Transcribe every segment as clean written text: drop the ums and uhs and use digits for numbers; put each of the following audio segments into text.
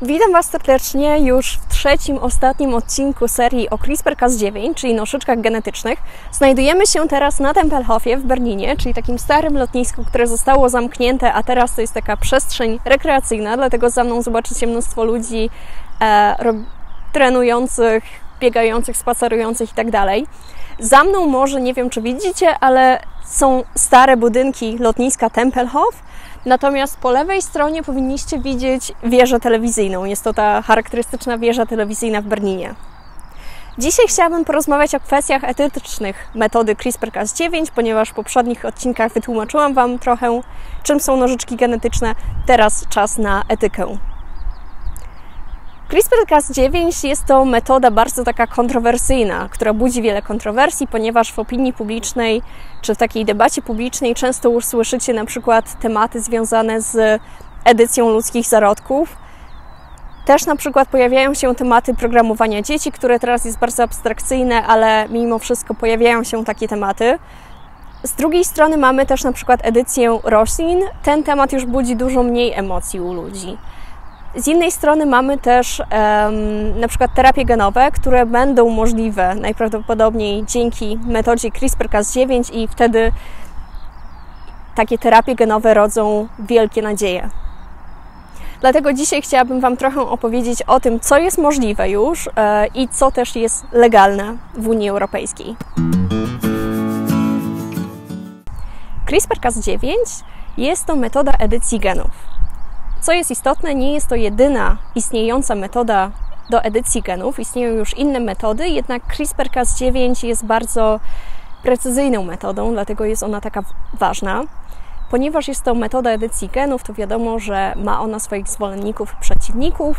Witam Was serdecznie już w trzecim, ostatnim odcinku serii o CRISPR-Cas9, czyli noszyczkach genetycznych. Znajdujemy się teraz na Tempelhofie w Berlinie, czyli takim starym lotnisku, które zostało zamknięte, a teraz to jest taka przestrzeń rekreacyjna, dlatego za mną zobaczycie mnóstwo ludzi trenujących, biegających, spacerujących i tak dalej. Za mną może, nie wiem czy widzicie, ale są stare budynki lotniska Tempelhof. Natomiast po lewej stronie powinniście widzieć wieżę telewizyjną. Jest to ta charakterystyczna wieża telewizyjna w Berlinie. Dzisiaj chciałabym porozmawiać o kwestiach etycznych metody CRISPR-Cas9, ponieważ w poprzednich odcinkach wytłumaczyłam Wam trochę, czym są nożyczki genetyczne. Teraz czas na etykę. CRISPR-Cas9 jest to metoda bardzo taka kontrowersyjna, która budzi wiele kontrowersji, ponieważ w opinii publicznej czy w takiej debacie publicznej często usłyszycie na przykład tematy związane z edycją ludzkich zarodków. Też na przykład pojawiają się tematy programowania dzieci, które teraz jest bardzo abstrakcyjne, ale mimo wszystko pojawiają się takie tematy. Z drugiej strony mamy też na przykład edycję roślin. Ten temat już budzi dużo mniej emocji u ludzi. Z innej strony mamy też na przykład terapie genowe, które będą możliwe najprawdopodobniej dzięki metodzie CRISPR-Cas9 i wtedy takie terapie genowe rodzą wielkie nadzieje. Dlatego dzisiaj chciałabym Wam trochę opowiedzieć o tym, co jest możliwe już i co też jest legalne w Unii Europejskiej. CRISPR-Cas9 jest to metoda edycji genów. Co jest istotne, nie jest to jedyna istniejąca metoda do edycji genów. Istnieją już inne metody, jednak CRISPR-Cas9 jest bardzo precyzyjną metodą, dlatego jest ona taka ważna. Ponieważ jest to metoda edycji genów, to wiadomo, że ma ona swoich zwolenników i przeciwników.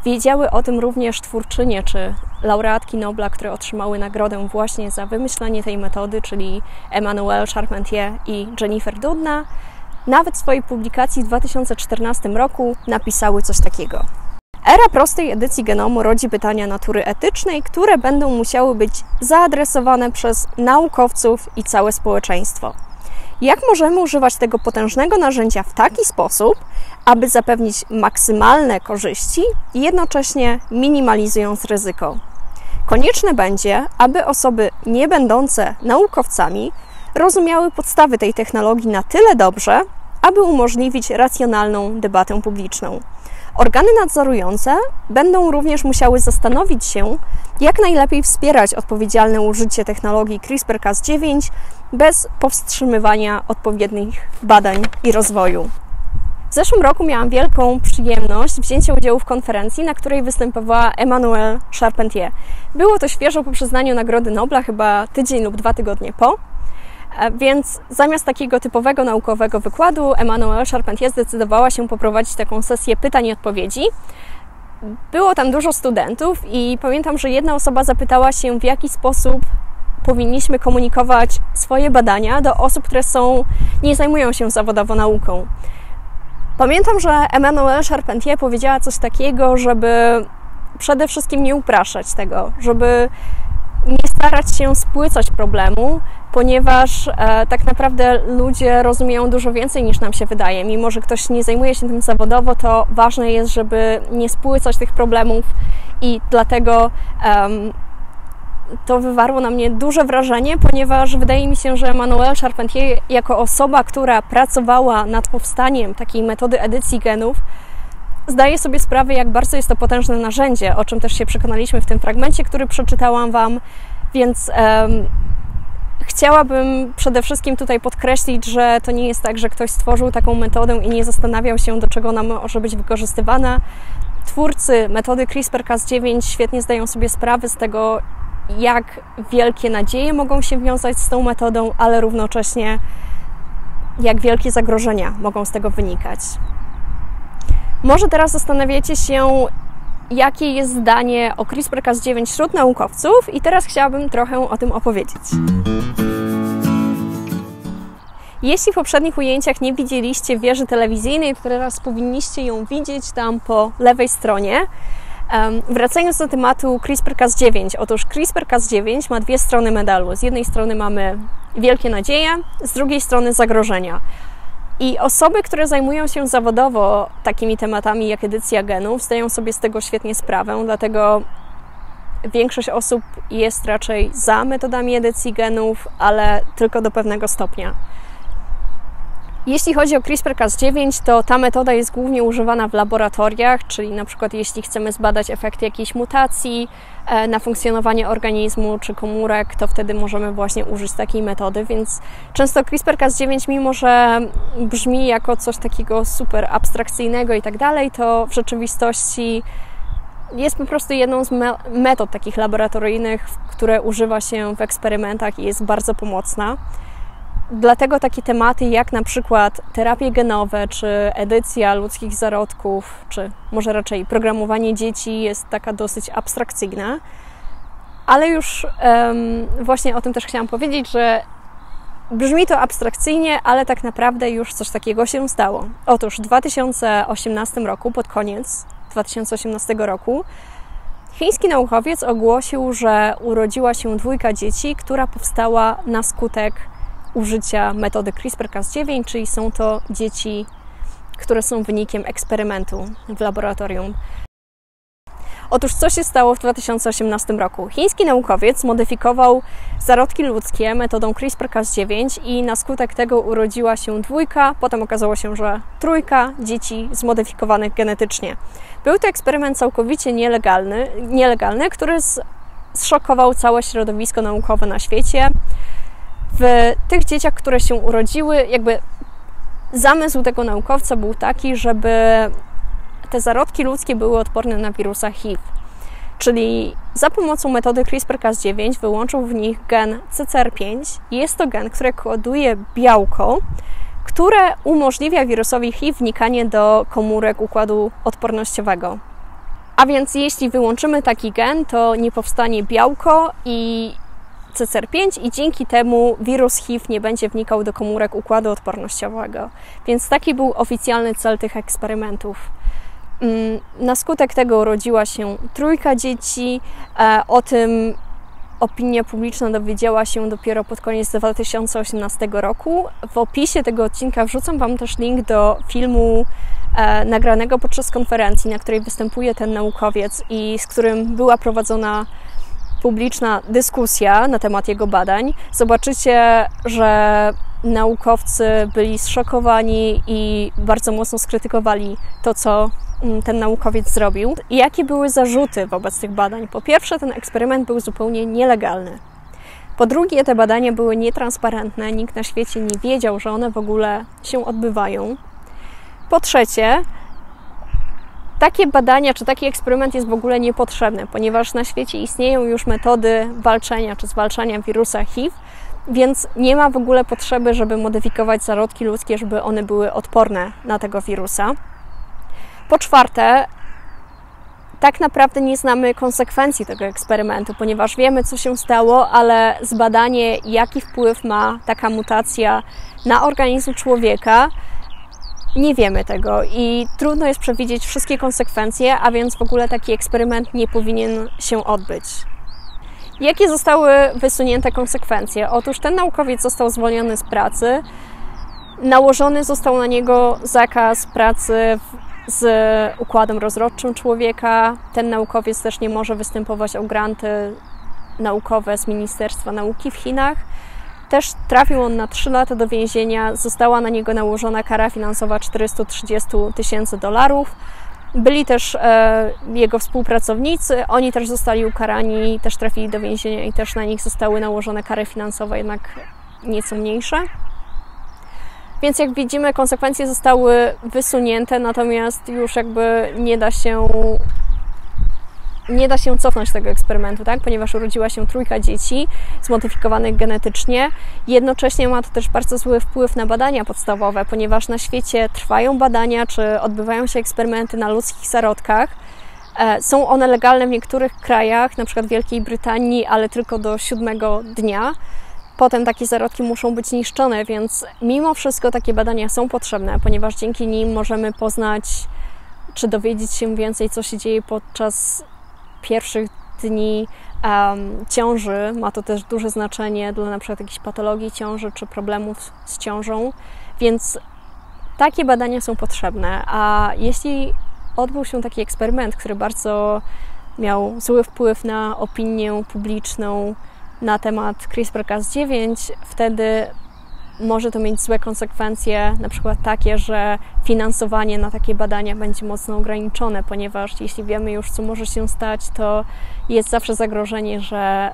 Wiedziały o tym również twórczynie czy laureatki Nobla, które otrzymały nagrodę właśnie za wymyślenie tej metody, czyli Emmanuelle Charpentier i Jennifer Doudna. Nawet w swojej publikacji w 2014 roku napisały coś takiego. Era prostej edycji genomu rodzi pytania natury etycznej, które będą musiały być zaadresowane przez naukowców i całe społeczeństwo. Jak możemy używać tego potężnego narzędzia w taki sposób, aby zapewnić maksymalne korzyści i jednocześnie minimalizując ryzyko? Konieczne będzie, aby osoby nie będące naukowcami rozumiały podstawy tej technologii na tyle dobrze, aby umożliwić racjonalną debatę publiczną. Organy nadzorujące będą również musiały zastanowić się, jak najlepiej wspierać odpowiedzialne użycie technologii CRISPR-Cas9 bez powstrzymywania odpowiednich badań i rozwoju. W zeszłym roku miałam wielką przyjemność wzięcia udziału w konferencji, na której występowała Emmanuelle Charpentier. Było to świeżo po przyznaniu Nagrody Nobla, chyba tydzień lub 2 tygodnie po. Więc zamiast takiego typowego naukowego wykładu Emmanuelle Charpentier zdecydowała się poprowadzić taką sesję pytań i odpowiedzi. Było tam dużo studentów i pamiętam, że jedna osoba zapytała się, w jaki sposób powinniśmy komunikować swoje badania do osób, które nie zajmują się zawodowo nauką. Pamiętam, że Emmanuelle Charpentier powiedziała coś takiego, żeby przede wszystkim nie upraszczać tego, żeby nie starać się spłycać problemu, ponieważ tak naprawdę ludzie rozumieją dużo więcej niż nam się wydaje. Mimo że ktoś nie zajmuje się tym zawodowo, to ważne jest, żeby nie spłycać tych problemów i dlatego to wywarło na mnie duże wrażenie, ponieważ wydaje mi się, że Emmanuelle Charpentier jako osoba, która pracowała nad powstaniem takiej metody edycji genów, zdaje sobie sprawę, jak bardzo jest to potężne narzędzie, o czym też się przekonaliśmy w tym fragmencie, który przeczytałam Wam, więc chciałabym przede wszystkim tutaj podkreślić, że to nie jest tak, że ktoś stworzył taką metodę i nie zastanawiał się, do czego ona może być wykorzystywana. Twórcy metody CRISPR-Cas9 świetnie zdają sobie sprawę z tego, jak wielkie nadzieje mogą się wiązać z tą metodą, ale równocześnie jak wielkie zagrożenia mogą z tego wynikać. Może teraz zastanawiacie się, jakie jest zdanie o CRISPR-Cas9 wśród naukowców i teraz chciałabym trochę o tym opowiedzieć. Jeśli w poprzednich ujęciach nie widzieliście wieży telewizyjnej, to teraz powinniście ją widzieć tam po lewej stronie. Wracając do tematu CRISPR-Cas9. Otóż CRISPR-Cas9 ma dwie strony medalu. Z jednej strony mamy wielkie nadzieje, z drugiej strony zagrożenia. I osoby, które zajmują się zawodowo takimi tematami jak edycja genów, zdają sobie z tego świetnie sprawę, dlatego większość osób jest raczej za metodami edycji genów, ale tylko do pewnego stopnia. Jeśli chodzi o CRISPR-Cas9, to ta metoda jest głównie używana w laboratoriach, czyli na przykład jeśli chcemy zbadać efekty jakiejś mutacji na funkcjonowanie organizmu czy komórek, to wtedy możemy właśnie użyć takiej metody, więc często CRISPR-Cas9, mimo że brzmi jako coś takiego super abstrakcyjnego i tak dalej, to w rzeczywistości jest po prostu jedną z metod takich laboratoryjnych, które używa się w eksperymentach i jest bardzo pomocna. Dlatego takie tematy jak na przykład terapie genowe, czy edycja ludzkich zarodków, czy może raczej programowanie dzieci jest taka dosyć abstrakcyjna. Ale już właśnie o tym też chciałam powiedzieć, że brzmi to abstrakcyjnie, ale tak naprawdę już coś takiego się stało. Otóż w 2018 roku, pod koniec 2018 roku, chiński naukowiec ogłosił, że urodziła się 2 dzieci, która powstała na skutek użycia metody CRISPR-Cas9, czyli są to dzieci, które są wynikiem eksperymentu w laboratorium. Otóż co się stało w 2018 roku? Chiński naukowiec modyfikował zarodki ludzkie metodą CRISPR-Cas9 i na skutek tego urodziła się 2, potem okazało się, że 3 dzieci zmodyfikowanych genetycznie. Był to eksperyment całkowicie nielegalny, który zszokował całe środowisko naukowe na świecie. W tych dzieciach, które się urodziły, jakby zamysł tego naukowca był taki, żeby te zarodki ludzkie były odporne na wirusa HIV. Czyli za pomocą metody CRISPR-Cas9 wyłączył w nich gen CCR5. Jest to gen, który koduje białko, które umożliwia wirusowi HIV wnikanie do komórek układu odpornościowego. A więc jeśli wyłączymy taki gen, to nie powstanie białko i CCR5 i dzięki temu wirus HIV nie będzie wnikał do komórek układu odpornościowego. Więc taki był oficjalny cel tych eksperymentów. Na skutek tego urodziła się 3 dzieci. O tym opinia publiczna dowiedziała się dopiero pod koniec 2018 roku. W opisie tego odcinka wrzucam Wam też link do filmu nagranego podczas konferencji, na której występuje ten naukowiec i z którym była prowadzona publiczna dyskusja na temat jego badań. Zobaczycie, że naukowcy byli zszokowani i bardzo mocno skrytykowali to, co ten naukowiec zrobił. I jakie były zarzuty wobec tych badań? Po pierwsze, ten eksperyment był zupełnie nielegalny. Po drugie, te badania były nietransparentne, nikt na świecie nie wiedział, że one w ogóle się odbywają. Po trzecie, takie badania czy taki eksperyment jest w ogóle niepotrzebny, ponieważ na świecie istnieją już metody walczenia czy zwalczania wirusa HIV, więc nie ma w ogóle potrzeby, żeby modyfikować zarodki ludzkie, żeby one były odporne na tego wirusa. Po czwarte, tak naprawdę nie znamy konsekwencji tego eksperymentu, ponieważ wiemy, co się stało, ale zbadanie, jaki wpływ ma taka mutacja na organizm człowieka, nie wiemy tego i trudno jest przewidzieć wszystkie konsekwencje, a więc w ogóle taki eksperyment nie powinien się odbyć. Jakie zostały wysunięte konsekwencje? Otóż ten naukowiec został zwolniony z pracy, nałożony został na niego zakaz pracy z układem rozrodczym człowieka. Ten naukowiec też nie może występować o granty naukowe z Ministerstwa Nauki w Chinach. Też trafił on na 3 lata do więzienia, została na niego nałożona kara finansowa $430,000. Byli też jego współpracownicy, oni też zostali ukarani, też trafili do więzienia i też na nich zostały nałożone kary finansowe, jednak nieco mniejsze. Więc jak widzimy, konsekwencje zostały wysunięte, natomiast już jakby nie da się cofnąć tego eksperymentu, tak? Ponieważ urodziła się 3 dzieci zmodyfikowanych genetycznie. Jednocześnie ma to też bardzo zły wpływ na badania podstawowe, ponieważ na świecie trwają badania, czy odbywają się eksperymenty na ludzkich zarodkach. Są one legalne w niektórych krajach, na przykład w Wielkiej Brytanii, ale tylko do 7. dnia. Potem takie zarodki muszą być niszczone, więc mimo wszystko takie badania są potrzebne, ponieważ dzięki nim możemy poznać, czy dowiedzieć się więcej, co się dzieje podczas pierwszych dni ciąży. Ma to też duże znaczenie dla na przykład jakichś patologii ciąży czy problemów z ciążą, więc takie badania są potrzebne, a jeśli odbył się taki eksperyment, który bardzo miał zły wpływ na opinię publiczną na temat CRISPR-Cas9, wtedy może to mieć złe konsekwencje, na przykład takie, że finansowanie na takie badania będzie mocno ograniczone, ponieważ jeśli wiemy już, co może się stać, to jest zawsze zagrożenie, że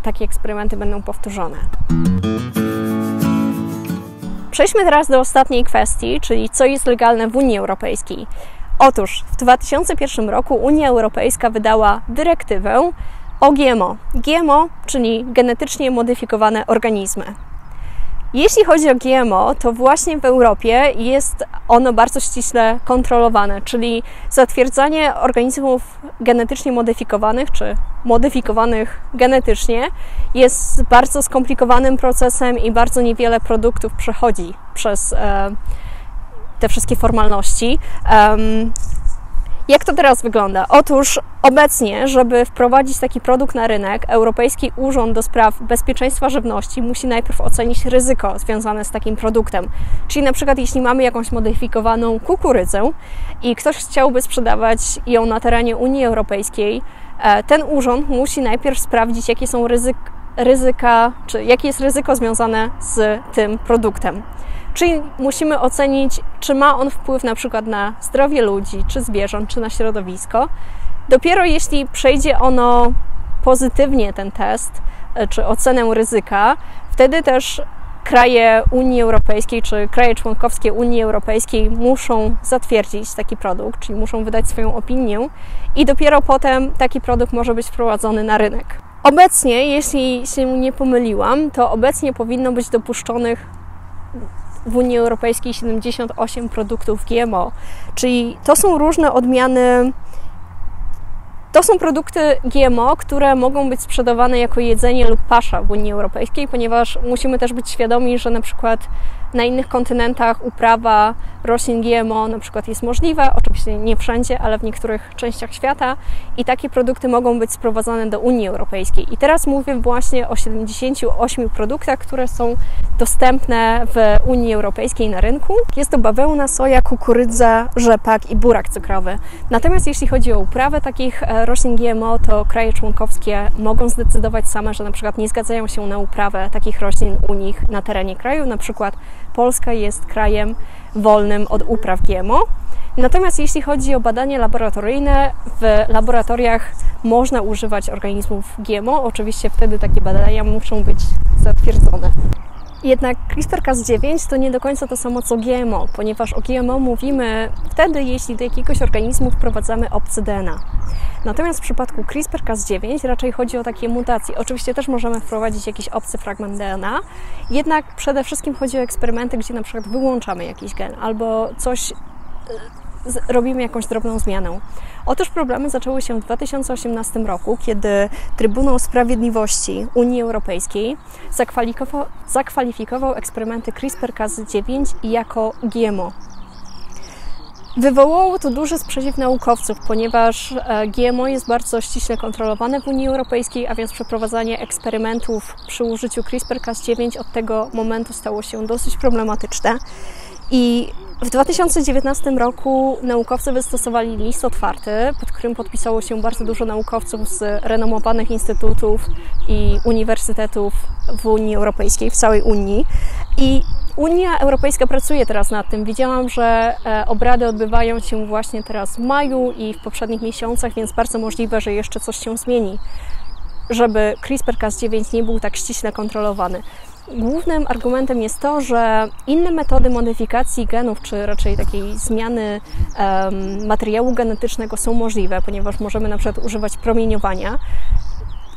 takie eksperymenty będą powtórzone. Przejdźmy teraz do ostatniej kwestii, czyli co jest legalne w Unii Europejskiej. Otóż w 2001 roku Unia Europejska wydała dyrektywę o GMO. GMO, czyli genetycznie modyfikowane organizmy. Jeśli chodzi o GMO, to właśnie w Europie jest ono bardzo ściśle kontrolowane, czyli zatwierdzanie organizmów genetycznie modyfikowanych, czy modyfikowanych genetycznie jest bardzo skomplikowanym procesem i bardzo niewiele produktów przechodzi przez te wszystkie formalności. Jak to teraz wygląda? Otóż obecnie, żeby wprowadzić taki produkt na rynek, Europejski Urząd do Spraw Bezpieczeństwa Żywności musi najpierw ocenić ryzyko związane z takim produktem. Czyli na przykład jeśli mamy jakąś modyfikowaną kukurydzę i ktoś chciałby sprzedawać ją na terenie Unii Europejskiej, ten urząd musi najpierw sprawdzić, jakie są ryzyka, czy jakie jest ryzyko związane z tym produktem. Czyli musimy ocenić, czy ma on wpływ na przykład na zdrowie ludzi, czy zwierząt, czy na środowisko. Dopiero jeśli przejdzie ono pozytywnie ten test, czy ocenę ryzyka, wtedy też kraje Unii Europejskiej, czy kraje członkowskie Unii Europejskiej muszą zatwierdzić taki produkt, czyli muszą wydać swoją opinię i dopiero potem taki produkt może być wprowadzony na rynek. Obecnie, jeśli się nie pomyliłam, to obecnie powinno być dopuszczonych w Unii Europejskiej 78 produktów GMO, czyli to są różne odmiany, to są produkty GMO, które mogą być sprzedawane jako jedzenie lub pasza w Unii Europejskiej, ponieważ musimy też być świadomi, że na przykład na innych kontynentach uprawa roślin GMO na przykład jest możliwa, oczywiście nie wszędzie, ale w niektórych częściach świata i takie produkty mogą być sprowadzane do Unii Europejskiej. I teraz mówię właśnie o 78 produktach, które są dostępne w Unii Europejskiej na rynku. Jest to bawełna, soja, kukurydza, rzepak i burak cukrowy. Natomiast jeśli chodzi o uprawę takich roślin GMO, to kraje członkowskie mogą zdecydować same, że na przykład nie zgadzają się na uprawę takich roślin u nich na terenie kraju. Na przykład Polska jest krajem wolnym od upraw GMO. Natomiast jeśli chodzi o badania laboratoryjne, w laboratoriach można używać organizmów GMO. Oczywiście wtedy takie badania muszą być zatwierdzone. Jednak CRISPR-Cas9 to nie do końca to samo co GMO, ponieważ o GMO mówimy wtedy, jeśli do jakiegoś organizmu wprowadzamy obce DNA. Natomiast w przypadku CRISPR-Cas9 raczej chodzi o takie mutacje. Oczywiście też możemy wprowadzić jakiś obcy fragment DNA, jednak przede wszystkim chodzi o eksperymenty, gdzie na przykład wyłączamy jakiś gen albo coś robimy jakąś drobną zmianę. Otóż problemy zaczęły się w 2018 roku, kiedy Trybunał Sprawiedliwości Unii Europejskiej zakwalifikował eksperymenty CRISPR-Cas9 jako GMO. Wywołało to duży sprzeciw naukowców, ponieważ GMO jest bardzo ściśle kontrolowane w Unii Europejskiej, a więc przeprowadzanie eksperymentów przy użyciu CRISPR-Cas9 od tego momentu stało się dosyć problematyczne. I w 2019 roku naukowcy wystosowali list otwarty, pod którym podpisało się bardzo dużo naukowców z renomowanych instytutów i uniwersytetów w Unii Europejskiej, w całej Unii. I Unia Europejska pracuje teraz nad tym. Widziałam, że obrady odbywają się właśnie teraz w maju i w poprzednich miesiącach, więc bardzo możliwe, że jeszcze coś się zmieni, żeby CRISPR-Cas9 nie był tak ściśle kontrolowany. Głównym argumentem jest to, że inne metody modyfikacji genów, czy raczej takiej zmiany materiału genetycznego są możliwe, ponieważ możemy na przykład używać promieniowania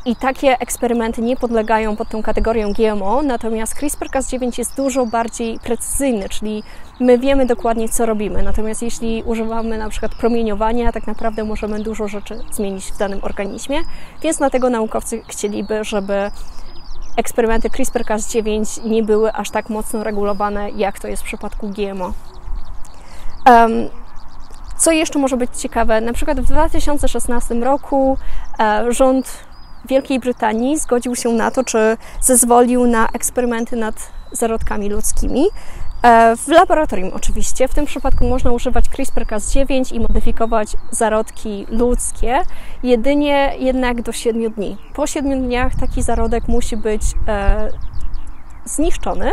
i takie eksperymenty nie podlegają pod tą kategorią GMO, natomiast CRISPR-Cas9 jest dużo bardziej precyzyjny, czyli my wiemy dokładnie, co robimy. Natomiast jeśli używamy na przykład promieniowania, tak naprawdę możemy dużo rzeczy zmienić w danym organizmie, więc dlatego naukowcy chcieliby, żeby eksperymenty CRISPR-Cas9 nie były aż tak mocno regulowane, jak to jest w przypadku GMO. Co jeszcze może być ciekawe? Na przykład w 2016 roku rząd Wielkiej Brytanii zgodził się na to, czy zezwolił na eksperymenty nad zarodkami ludzkimi. W laboratorium oczywiście, w tym przypadku można używać CRISPR-Cas9 i modyfikować zarodki ludzkie, jedynie jednak do 7 dni. Po 7 dniach taki zarodek musi być zniszczony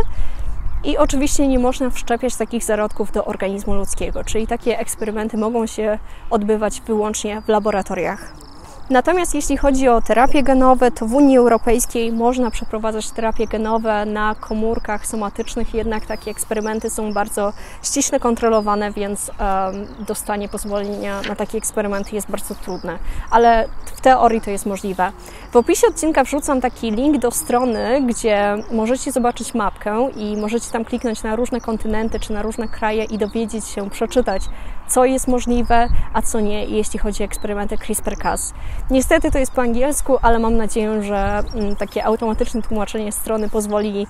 i oczywiście nie można wszczepiać takich zarodków do organizmu ludzkiego, czyli takie eksperymenty mogą się odbywać wyłącznie w laboratoriach. Natomiast jeśli chodzi o terapie genowe, to w Unii Europejskiej można przeprowadzać terapie genowe na komórkach somatycznych, jednak takie eksperymenty są bardzo ściśle kontrolowane, więc dostanie pozwolenia na takie eksperymenty jest bardzo trudne, ale w teorii to jest możliwe. W opisie odcinka wrzucam taki link do strony, gdzie możecie zobaczyć mapkę i możecie tam kliknąć na różne kontynenty czy na różne kraje i dowiedzieć się, przeczytać, co jest możliwe, a co nie, jeśli chodzi o eksperymenty CRISPR-Cas. Niestety to jest po angielsku, ale mam nadzieję, że takie automatyczne tłumaczenie strony pozwoli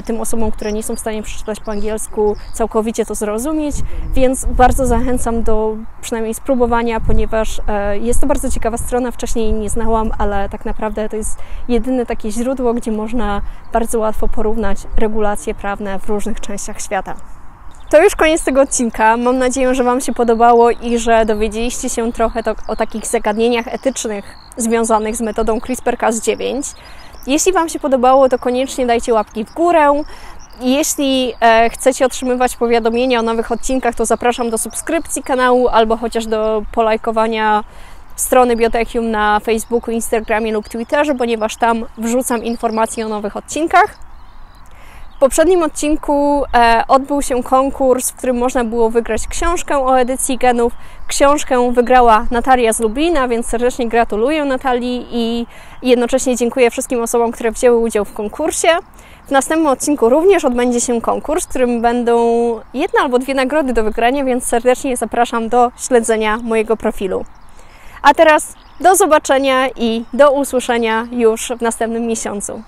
tym osobom, które nie są w stanie przeczytać po angielsku, całkowicie to zrozumieć, więc bardzo zachęcam do przynajmniej spróbowania, ponieważ jest to bardzo ciekawa strona, wcześniej jej nie znałam, ale tak naprawdę to jest jedyne takie źródło, gdzie można bardzo łatwo porównać regulacje prawne w różnych częściach świata. To już koniec tego odcinka. Mam nadzieję, że Wam się podobało i że dowiedzieliście się trochę o takich zagadnieniach etycznych związanych z metodą CRISPR-Cas9. Jeśli Wam się podobało, to koniecznie dajcie łapki w górę. Jeśli chcecie otrzymywać powiadomienia o nowych odcinkach, to zapraszam do subskrypcji kanału albo chociaż do polajkowania strony Biotechium na Facebooku, Instagramie lub Twitterze, ponieważ tam wrzucam informacje o nowych odcinkach. W poprzednim odcinku odbył się konkurs, w którym można było wygrać książkę o edycji genów. Książkę wygrała Natalia z Lublina, więc serdecznie gratuluję Natalii i jednocześnie dziękuję wszystkim osobom, które wzięły udział w konkursie. W następnym odcinku również odbędzie się konkurs, w którym będą 1 albo 2 nagrody do wygrania, więc serdecznie zapraszam do śledzenia mojego profilu. A teraz do zobaczenia i do usłyszenia już w następnym miesiącu.